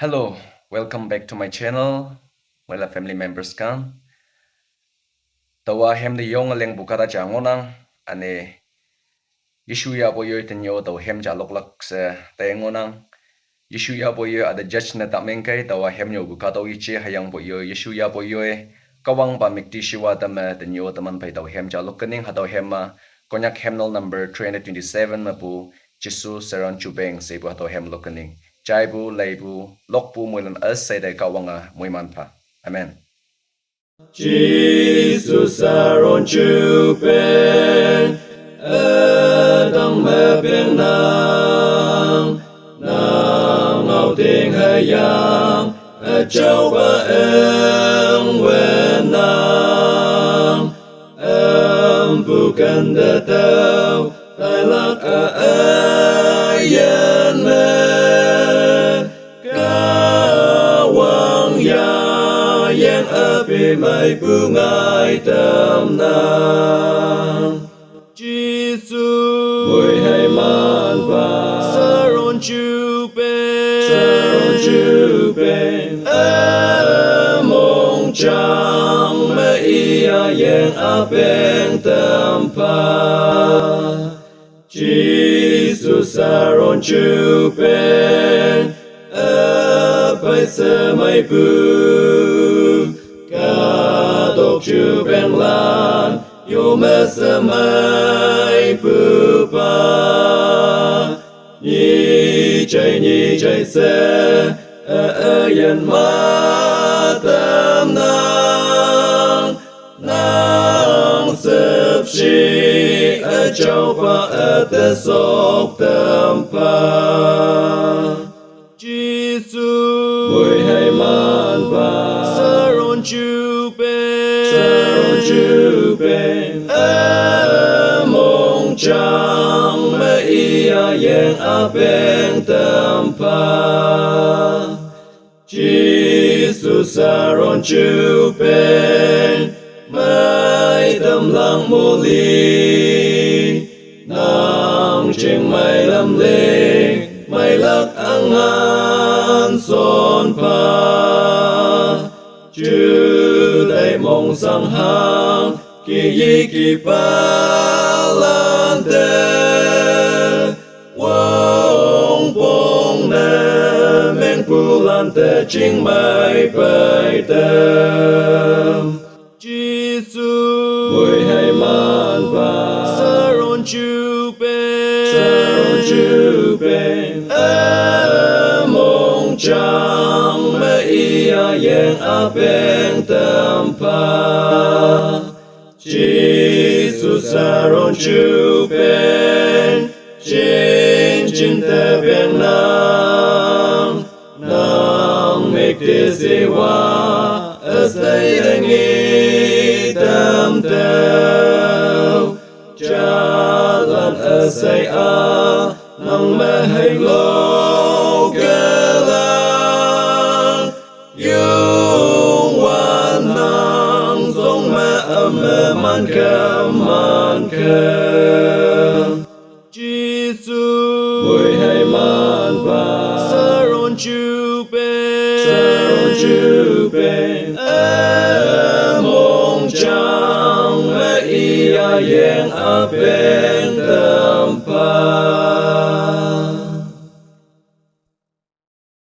Hello, welcome back to my channel. Wala family members kan. Tawa hem de yong aleng bukata changonang ane Yishu ya boyo tenyo taw hem ja loklak se tayengonang Yishu ya boyo ada judge na tamengkai tawa hem nyo bukata ichi hayang boyo Yishu ya boyo kawang pa mikti shiwa tama tenyo taman pai taw hem ja lokkening hataw hema konyak hemnol number 327 mapu Jisu seron chubeng sebu hataw hem lokkening Jaibu, Leibu, Lokbu, Mulan as say they kawanga Muimanpa. Amen. Jesus aron chupen Adam mepeng nang ngau ting hayang châu ba em wen nang bukan datau tai lak yen me yang api mai bungai tâm nang Jesus mùi hay man va saron chupen mong chang me ia yang apeng tâm pa Jesus saron chupen pai se mai bu ca độc chư bèn lan yêu mê se mai bu pa nhi chạy se yên ma tâm nang sập shi châu pa te sốc tâm pa mùi hay man va saron chupen mong chang me ia yang apeng tâm pa Jesus saron chupen mai tâm lang muli nang ching mai lam linh mai lak angan son pa chư đại mong sang hang kỳ yi kỳ pa lan te wong bong ne men pu lan te ching mai pai tem Jesus mùi hay man va saron chupen mong chang me ia yang apeng tâm pa Jesus saron chupen chin te beng nang mek te siwa asay dangi tâm teo jalan asay nang mahai lo galang yung wan nang song ma man ka Jesus mùi hay man va saron chupen